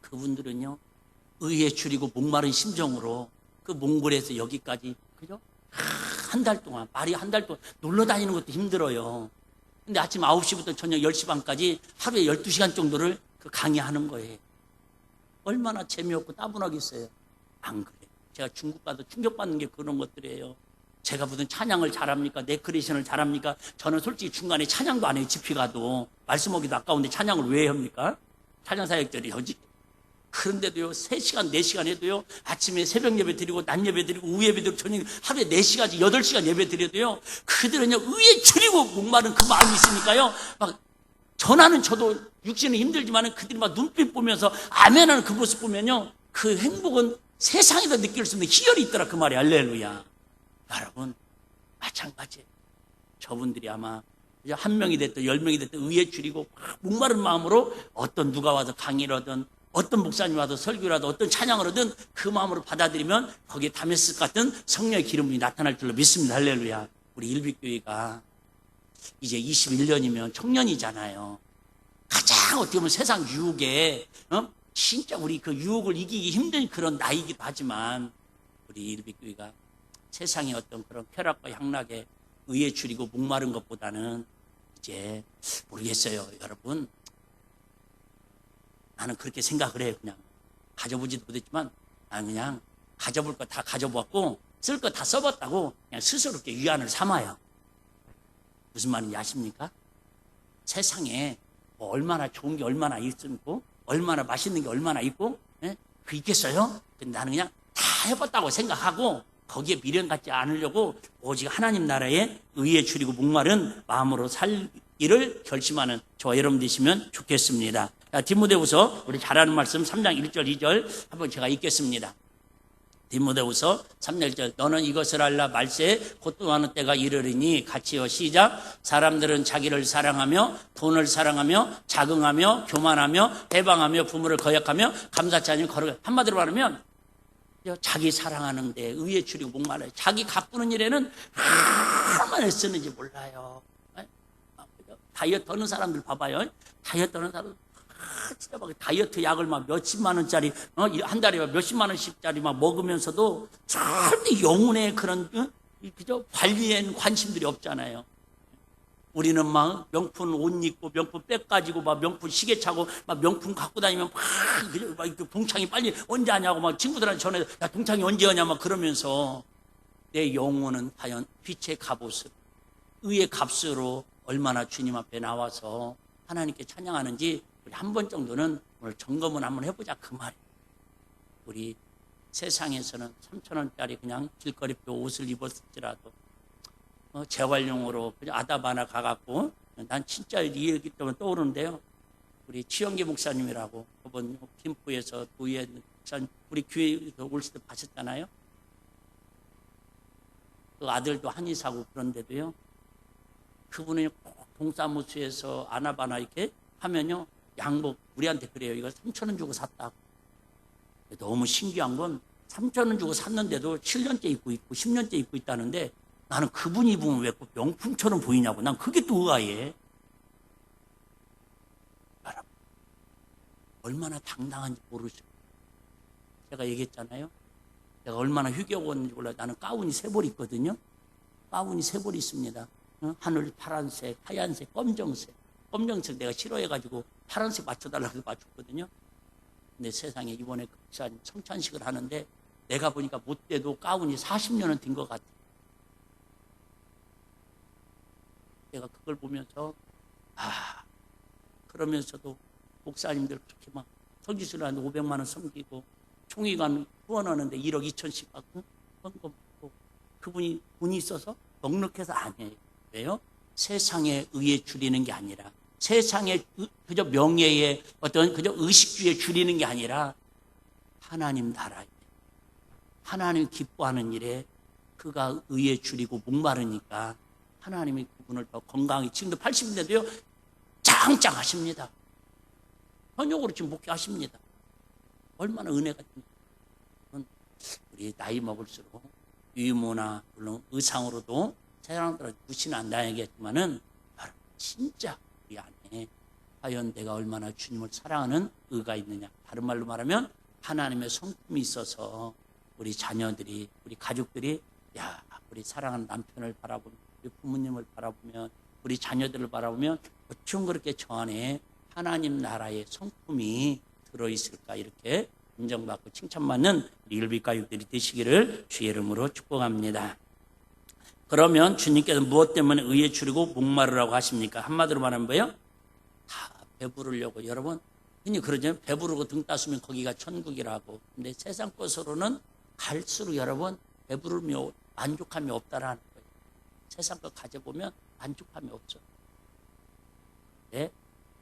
그분들은요 의에 줄이고 목마른 심정으로 그 몽골에서 여기까지 그죠? 한 달 동안 말이 한 달 동안 놀러 다니는 것도 힘들어요. 근데 아침 9시부터 저녁 10시 반까지 하루에 12시간 정도를 그 강의하는 거예요. 얼마나 재미없고 따분하겠어요. 안 그래. 제가 중국 가서 충격받는 게 그런 것들이에요. 제가 무슨 찬양을 잘합니까? 네크레이션을 잘합니까? 저는 솔직히 중간에 찬양도 안 해요. 집회 가도. 말씀하기도 아까운데 찬양을 왜 합니까? 찬양 사역들이 여지. 그런데도요 3시간 4시간 해도요 아침에 새벽 예배 드리고 낮 예배 드리고 오후 예배 드리고 저녁 하루에 4시간 8시간 예배 드려도요 그들은요 의에 줄이고 목마른 그 마음이 있으니까요 막 전하는 저도 육신은 힘들지만 그들이 막 눈빛 보면서 아멘하는 그 모습 보면요 그 행복은 세상에서 느낄 수 없는 희열이 있더라 그 말이. 할렐루야. 여러분 마찬가지예요. 저분들이 아마 한 명이 됐든 10명이 됐든 의에 줄이고 목마른 마음으로 어떤 누가 와서 강의를 하든 어떤 목사님 와서 설교를 하든 어떤 찬양을 하든 그 마음으로 받아들이면 거기에 다메섹 같은 성령의 기름이 나타날 줄로 믿습니다. 할렐루야. 우리 일비교회가 이제 21년이면 청년이잖아요. 가장 어떻게 보면 세상 유혹에 진짜 우리 그 유혹을 이기기 힘든 그런 나이기도 하지만 우리 일비교회가 세상의 어떤 그런 쾌락과 향락에 의에 줄이고 목마른 것보다는 이제 모르겠어요. 여러분 나는 그렇게 생각을 해요. 그냥 가져보지도 못했지만 나는 그냥 가져볼 거 다 가져보았고 쓸 거 다 써봤다고 그냥 스스로께 위안을 삼아요. 무슨 말인지 아십니까? 세상에 뭐 얼마나 좋은 게 얼마나 있고 얼마나 맛있는 게 얼마나 있고 그 있겠어요? 근데 나는 그냥 다 해봤다고 생각하고 거기에 미련 갖지 않으려고 오직 하나님 나라에 의에 줄이고 목마른 마음으로 살기를 결심하는 저와 여러분 되시면 좋겠습니다. 자, 디모데후서 우리 잘 아는 말씀 3장 1절 2절 한번 제가 읽겠습니다. 디모데후서 3장 1절 너는 이것을 알라 말세에 고통하는 때가 이르리니 같이요 시작. 사람들은 자기를 사랑하며 돈을 사랑하며 자긍하며 교만하며 해방하며 부모를 거역하며 감사치 않으며 거룩해. 한마디로 말하면 자기 사랑하는데 의에 줄이고 목말라요. 자기 가꾸는 일에는 얼마나 쓰는지 몰라요. 다이어트 하는 사람들 봐봐요. 다이어트 하는 사람 진짜 막 다이어트 약을 막 몇십만 원짜리, 한 달에 몇십만 원씩짜리 막 먹으면서도 절대 영혼의 그런, 그저 관리엔 관심들이 없잖아요. 우리는 막 명품 옷 입고 명품 백 가지고 막 명품 시계 차고 막 명품 갖고 다니면 막 동창이 빨리 언제 하냐고 막 친구들한테 전해, 야 동창이 언제 하냐 막 그러면서 내 영혼은 과연 빛의 갑옷으로, 의의 값으로 얼마나 주님 앞에 나와서 하나님께 찬양하는지 우리 한 번 정도는 오늘 점검을 한번 해보자 그 말이에요. 우리 세상에서는 3,000원짜리 그냥 길거리표 옷을 입었을지라도 재활용으로 그냥 아다바나 가갖고, 난 진짜 이 얘기 때문에 떠오르는데요. 우리 치영기 목사님이라고 저번 김포에서 도의회 목사님 우리 교회에서 오실 때 봤었잖아요. 그 아들도 한의사고 그런데도요, 그분이 꼭 동사무소에서 아나바나 이렇게 하면요, 양복 우리한테 그래요. 이거 3,000원 주고 샀다고. 너무 신기한 건 3,000원 주고 샀는데도 7년째 입고 있고 10년째 입고 있다는데, 나는 그분 입으면 왜 꼭 명품처럼 보이냐고. 난 그게 또 의아해. 여러분, 얼마나 당당한지 모르죠. 제가 얘기했잖아요. 내가 얼마나 휴교원인지 몰라요. 나는 가운이 3벌 있거든요. 가운이 3벌 있습니다. 하늘 파란색, 하얀색, 검정색. 검정색 내가 싫어해가지고 파란색 맞춰달라고 맞췄거든요. 근데 세상에 이번에 목사님 성찬식을 하는데 내가 보니까 못돼도 가운이 40년은 된 것 같아. 내가 그걸 보면서 그러면서도 목사님들 그렇게 막 성지순례 하는데 500만 원 섬기고 총회관 후원하는데 1억 2천씩 받고 헌금 받고, 그분이 돈이 있어서 넉넉해서 아니에요. 왜요? 세상에 의에 줄이는 게 아니라, 세상에 그저 명예에 어떤 그저 의식주의에 줄이는 게 아니라 하나님 나라에, 하나님 기뻐하는 일에 그가 의에 줄이고 목마르니까 하나님이 그분을 더 건강히, 지금도 80인데도요 짱짱하십니다. 현역으로 지금 목회하십니다. 얼마나 은혜가 됩니까? 우리 나이 먹을수록 유모나 물론 의상으로도 사람들은 무시는 안 당하겠지만은 진짜 우리 안에 과연 내가 얼마나 주님을 사랑하는 의가 있느냐. 다른 말로 말하면 하나님의 성품이 있어서 우리 자녀들이, 우리 가족들이, 야, 우리 사랑하는 남편을 바라보면, 우리 부모님을 바라보면, 우리 자녀들을 바라보면 어쩜 그렇게 저 안에 하나님 나라의 성품이 들어있을까, 이렇게 인정받고 칭찬받는 일비가육들이 되시기를 주의 이름으로 축복합니다. 그러면 주님께서 무엇 때문에 의에 줄이고 목마르라고 하십니까? 한마디로 말하면 뭐예요? 다 배부르려고. 여러분 흔히 그러잖아요. 배부르고 등 따스면 거기가 천국이라고. 근데 세상 것으로는 갈수록 여러분 배부름이, 만족함이 없다라는 거예요. 세상 것 가져보면 만족함이 없죠. 네?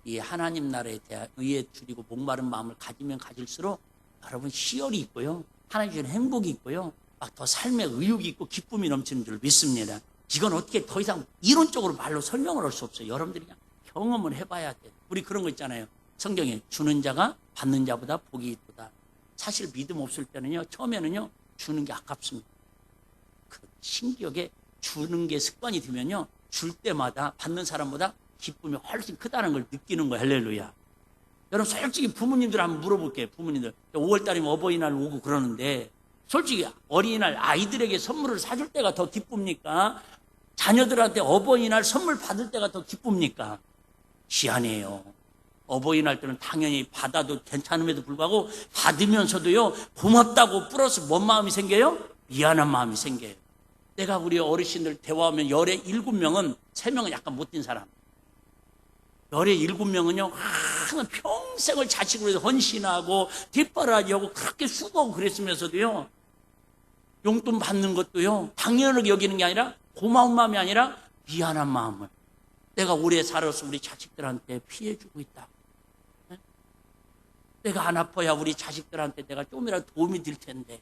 이 하나님 나라에 대한 의에 줄이고 목마른 마음을 가지면 가질수록 여러분 희열이 있고요, 하나님 주는 행복이 있고요, 막 더 삶의 의욕이 있고 기쁨이 넘치는 줄 믿습니다. 이건 어떻게 더 이상 이론적으로 말로 설명을 할 수 없어요. 여러분들이 그냥 경험을 해봐야 돼. 우리 그런 거 있잖아요. 성경에 주는 자가 받는 자보다 복이 있도다. 사실 믿음 없을 때는요, 처음에는요 주는 게 아깝습니다. 그 신기하게 주는 게 습관이 되면요, 줄 때마다 받는 사람보다 기쁨이 훨씬 크다는 걸 느끼는 거예요. 할렐루야. 여러분 솔직히 부모님들 한번 물어볼게요. 부모님들 5월달이면 어버이날 오고 그러는데 솔직히 어린이날 아이들에게 선물을 사줄 때가 더 기쁩니까? 자녀들한테 어버이날 선물 받을 때가 더 기쁩니까? 희한해요. 어버이날 때는 당연히 받아도 괜찮음에도 불구하고 받으면서도요 고맙다고 플러스 뭔 마음이 생겨요? 미안한 마음이 생겨요. 내가 우리 어르신들 대화하면 열에 7명은 3명은 약간 못된 사람, 열에 7명은요 항상 평생을 자식으로 해서 헌신하고 뒷바라지하고 그렇게 수고하고 그랬으면서도요 용돈 받는 것도요 당연하게 여기는 게 아니라 고마운 마음이 아니라 미안한 마음을, 내가 오래 살아서 우리 자식들한테 피해주고 있다, 내가 안 아파야 우리 자식들한테 내가 좀이라도 도움이 될 텐데,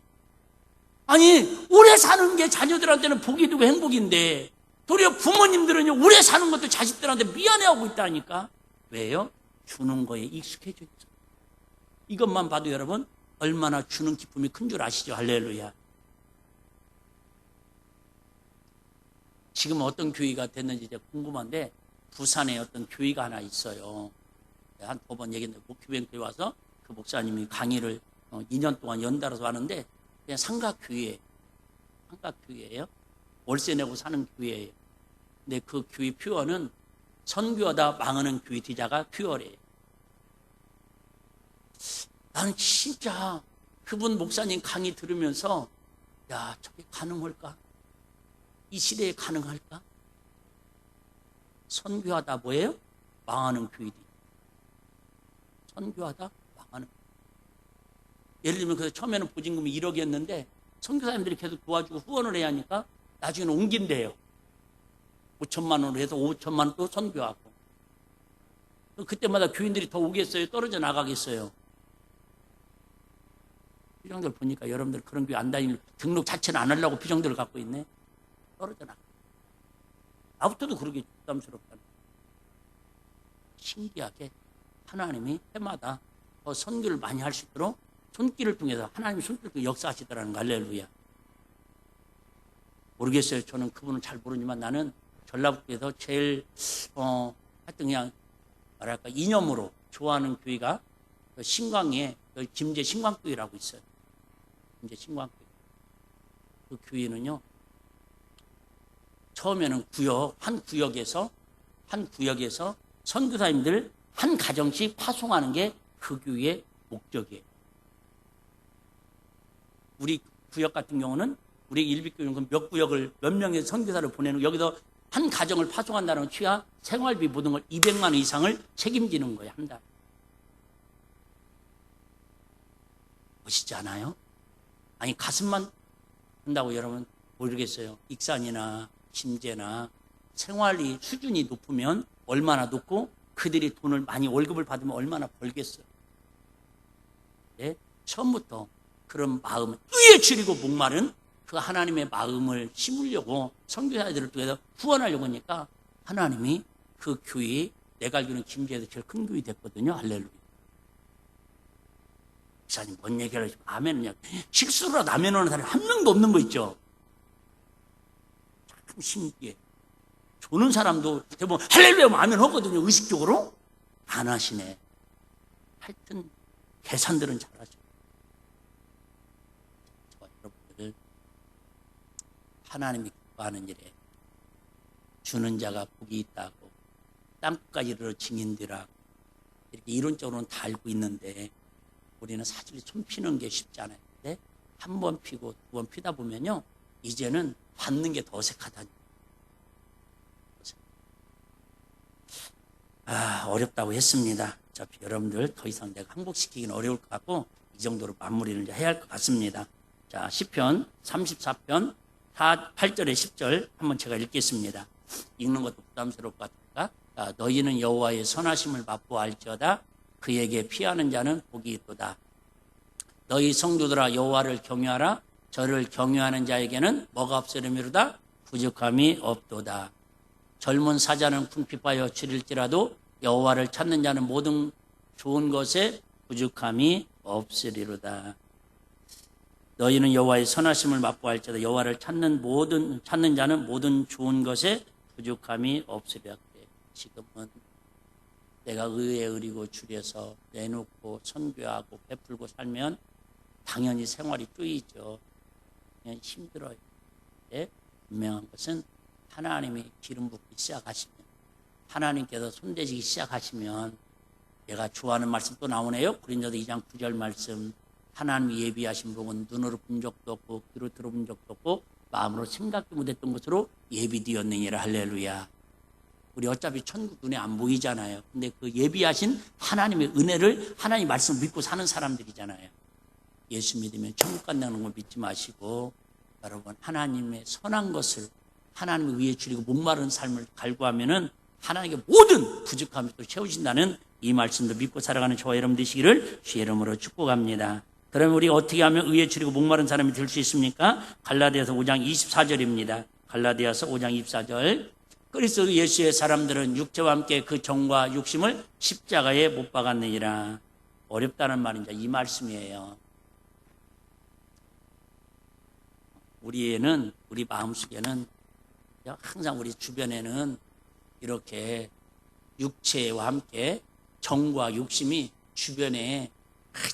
아니 오래 사는 게 자녀들한테는 복이 되고 행복인데 도리어 부모님들은요 오래 사는 것도 자식들한테 미안해하고 있다니까. 왜요? 주는 거에 익숙해져 있죠. 이것만 봐도 여러분 얼마나 주는 기쁨이 큰 줄 아시죠? 할렐루야. 지금 어떤 교회가 됐는지 이제 궁금한데 부산에 어떤 교회가 하나 있어요. 한 두 번 얘기했는데 목회뱅크에 와서 그 목사님이 강의를 2년 동안 연달아서 하는데 그냥 삼각교회예요. 월세 내고 사는 교회예요. 근데 그 교회 표어는 선교하다 망하는 교회 뒤자가 표어래요. 나는 진짜 그분 목사님 강의 들으면서 야, 저게 가능할까? 이 시대에 가능할까? 선교하다 뭐예요? 망하는 교회들. 선교하다 망하는. 예를 들면 그래서 처음에는 보증금이 1억이었는데 선교사님들이 계속 도와주고 후원을 해야 하니까 나중에는 옮긴대요. 5천만 원으로 해서 5천만 원 또 선교하고. 그때마다 교인들이 더 오겠어요? 떨어져 나가겠어요? 표정들 보니까 여러분들 그런 교회 안 다니는 등록 자체는 안 하려고 표정들을 갖고 있네. 떨어져 나가. 나부터도 그러게 부담스럽다. 신기하게 하나님이 해마다 더 선교를 많이 할 수 있도록 손길을 통해서 하나님이 손길을 통해서 역사하시더라는 거. 할렐루야. 모르겠어요. 저는 그분을 잘 모르지만 나는 전라북도에서 제일 하여튼 그냥 뭐랄까 이념으로 좋아하는 교회가 그 신광에 김제 신광교회라고 있어요. 김제 신광교회. 그 교회는요. 처음에는 한 구역에서 선교사님들 한 가정씩 파송하는 게 그 교회의 목적이에요. 우리 구역 같은 경우는 우리 일비교회는 몇 구역을 몇 명의 선교사를 보내는 여기서 한 가정을 파송한다는 취하 생활비 모든 걸 200만 원 이상을 책임지는 거예요. 한 달. 멋있지 않아요? 아니 가슴만 한다고 여러분 모르겠어요. 익산이나 김제나 생활이 수준이 높으면 얼마나 높고 그들이 돈을 많이 월급을 받으면 얼마나 벌겠어요. 네? 처음부터 그런 마음, 의에 줄이고 목마른 그 하나님의 마음을 심으려고 선교사들을 통해서 후원하려고 하니까 하나님이 그 교회, 내가 알기로는 김제에서 제일 큰 교회 됐거든요. 할렐루야. 목사님 뭔 얘기를 하시면 아멘은 실수로라도 아멘 하는 사람이 한 명도 없는 거 있죠. 참 신기해. 조는 사람도 대부분 할렐루야 하면 아멘 하거든요. 의식적으로. 안 하시네. 하여튼 계산들은 잘하죠. 저와 여러분들 하나님이 기뻐하는 일에 주는 자가 복이 있다고 땅끝까지 이르러 증인되라 이렇게 이론적으로는 다 알고 있는데 우리는 사실 손 피는 게 쉽지 않아요. 근데 한 번 피고 두 번 피다 보면요 이제는 받는 게 더 어색하다니. 어렵다고 했습니다. 어차피 여러분들 더 이상 내가 항복시키기는 어려울 것 같고 이 정도로 마무리를 이제 해야 할 것 같습니다. 자, 시편 34편 8절에 10절 한번 제가 읽겠습니다. 읽는 것도 부담스러울 것 같으니까 너희는 여호와의 선하심을 맛보알지어다 그에게 피하는 자는 복이 있도다. 너희 성도들아 여호와를 경외하라. 저를 경외하는 자에게는 뭐가 없으리미로다. 부족함이 없도다. 젊은 사자는 궁핍하여 줄일지라도 여호와를 찾는 자는 모든 좋은 것에 부족함이 없으리로다. 너희는 여호와의 선하심을 맛보알지어다. 여호와를 찾는 자는 모든 좋은 것에 부족함이 없으리라. 지금은 내가 의에 의리고 줄여서 내놓고 선교하고 베풀고 살면 당연히 생활이 쪼이죠. 그냥 힘들어요. 근데 분명한 것은 하나님이 기름 붓기 시작하시면 하나님께서 손대시기 시작하시면 내가 좋아하는 말씀 또 나오네요. 고린도서 2장 9절 말씀 하나님이 예비하신 복은 눈으로 본 적도 없고 귀로 들어본 적도 없고 마음으로 생각도 못했던 것으로 예비되었느니라. 할렐루야. 우리 어차피 천국 눈에 안 보이잖아요. 근데 그 예비하신 하나님의 은혜를 하나님 말씀을 믿고 사는 사람들이잖아요. 예수 믿으면 천국 간다는 걸 믿지 마시고 여러분 하나님의 선한 것을 하나님의 위에 줄이고 목마른 삶을 갈구하면은 하나님의 모든 부족함을 또 채우신다는 이 말씀도 믿고 살아가는 저와 여러분 되시기를 주의 이름으로 축복합니다. 그러면 우리 어떻게 하면 의에 줄이고 목마른 사람이 될 수 있습니까? 갈라디아서 5장 24절입니다. 갈라디아서 5장 24절 그리스도 예수의 사람들은 육체와 함께 그 정과 육심을 십자가에 못 박았느니라. 어렵다는 말인데 이 말씀이에요. 우리 마음속에는 항상 우리 주변에는 이렇게 육체와 함께 정과 욕심이 주변에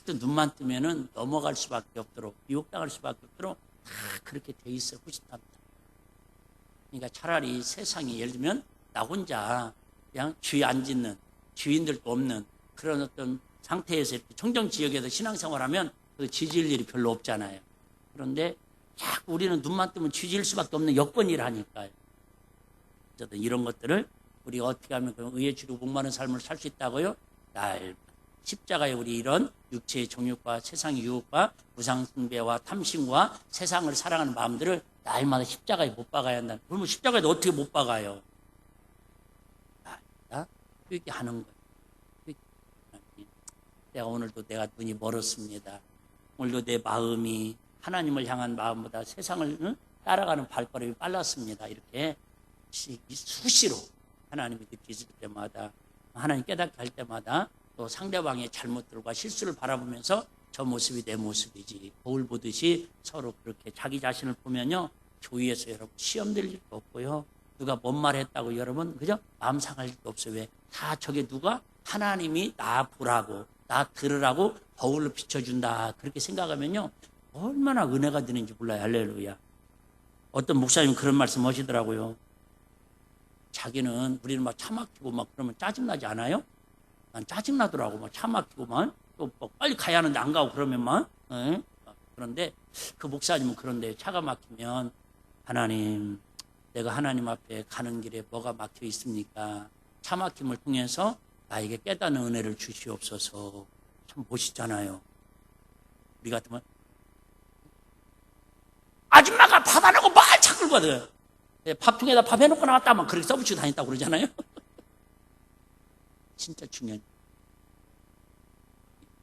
또 눈만 뜨면은 넘어갈 수밖에 없도록 미혹당할 수밖에 없도록 다 그렇게 돼 있어 후시탑니다. 그러니까 차라리 세상이 예를 들면 나 혼자 그냥 주의 안 짓는 주인들도 없는 그런 어떤 상태에서 이렇게 청정지역에서 신앙생활하면 그 지질 일이 별로 없잖아요. 그런데 자꾸 우리는 눈만 뜨면 쥐질 수밖에 없는 여건이라니까요. 어쨌든 이런 것들을 우리가 어떻게 하면 그 의에 주리고 목마른 삶을 살 수 있다고요? 날 십자가에 우리 이런 육체의 정욕과 세상의 유혹과 우상숭배와 탐심과 세상을 사랑하는 마음들을 날마다 십자가에 못 박아야 한다. 그러면 십자가에 어떻게 못 박아요? 이렇게 하는 거예요. 내가 오늘도 내가 눈이 멀었습니다. 오늘도 내 마음이 하나님을 향한 마음보다 세상을 따라가는 발걸음이 빨랐습니다. 이렇게 수시로 하나님이 느끼실 때마다 하나님 깨닫게 할 때마다 또 상대방의 잘못들과 실수를 바라보면서 저 모습이 내 모습이지 거울 보듯이 서로 그렇게 자기 자신을 보면요 교회에서 여러분 시험 될 일도 없고요 누가 뭔 말 했다고 여러분 그죠? 마음 상할 일도 없어요. 왜? 다 저게 누가 하나님이 나 보라고 나 들으라고 거울로 비춰준다 그렇게 생각하면요 얼마나 은혜가 되는지 몰라요. 할렐루야. 어떤 목사님 그런 말씀 하시더라고요. 자기는 우리는 막 차 막히고 막 그러면 짜증나지 않아요? 난 짜증나더라고. 막 차 막히고만 또 뭐 빨리 가야 하는데 안 가고 그러면만 그런데 그 목사님은 그런데 차가 막히면 하나님 내가 하나님 앞에 가는 길에 뭐가 막혀 있습니까? 차 막힘을 통해서 나에게 깨닫는 은혜를 주시옵소서. 참 멋있잖아요. 우리 같으면 아줌마가 밥 안 하고 말 자꾸 거든. 밥통에다 밥 해놓고 나왔다면 그렇게 써붙이고 다녔다고 그러잖아요. 진짜 중요한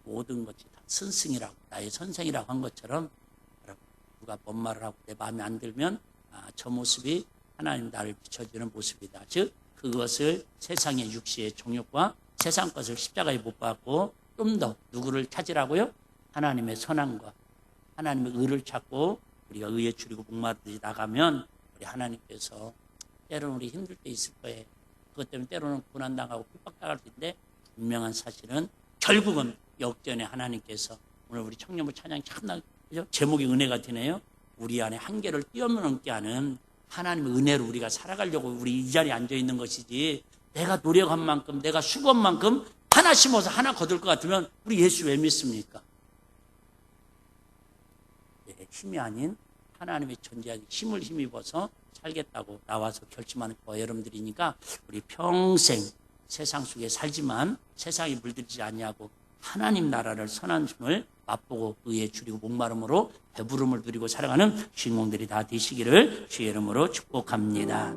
모든 것이 다 스승이라고 나의 선생이라고 한 것처럼 누가 뭔 말을 하고 내 마음에 안 들면 저 모습이 하나님 나를 비춰주는 모습이다. 즉 그것을 세상의 육시의 정욕과 세상 것을 십자가에 못 박고 좀 더 누구를 찾으라고요? 하나님의 선함과 하나님의 의를 찾고 우리가 의에 줄이고 목마르듯이 나가면 우리 하나님께서 때로는 우리 힘들 때 있을 거예요. 그것 때문에 때로는 고난당하고 핍박당할 수 있는데 분명한 사실은 결국은 역전에 하나님께서 오늘 우리 청년부 찬양 참나 그죠? 제목이 은혜가 되네요. 우리 안에 한계를 뛰어넘게 하는 하나님의 은혜로 우리가 살아가려고 우리 이 자리에 앉아 있는 것이지 내가 노력한 만큼 내가 수고한 만큼 하나 심어서 하나 거둘 것 같으면 우리 예수 왜 믿습니까? 네, 힘이 아닌 하나님의 존재하는 힘을 힘입어서 살겠다고 나와서 결심하는 거 여러분들이니까 우리 평생 세상 속에 살지만 세상이 물들이지 않냐고 하나님 나라를 선한 춤을 맛보고 의에 줄이고 목마름으로 배부름을 누리고 살아가는 주인공들이 다 되시기를 주의 이름으로 축복합니다.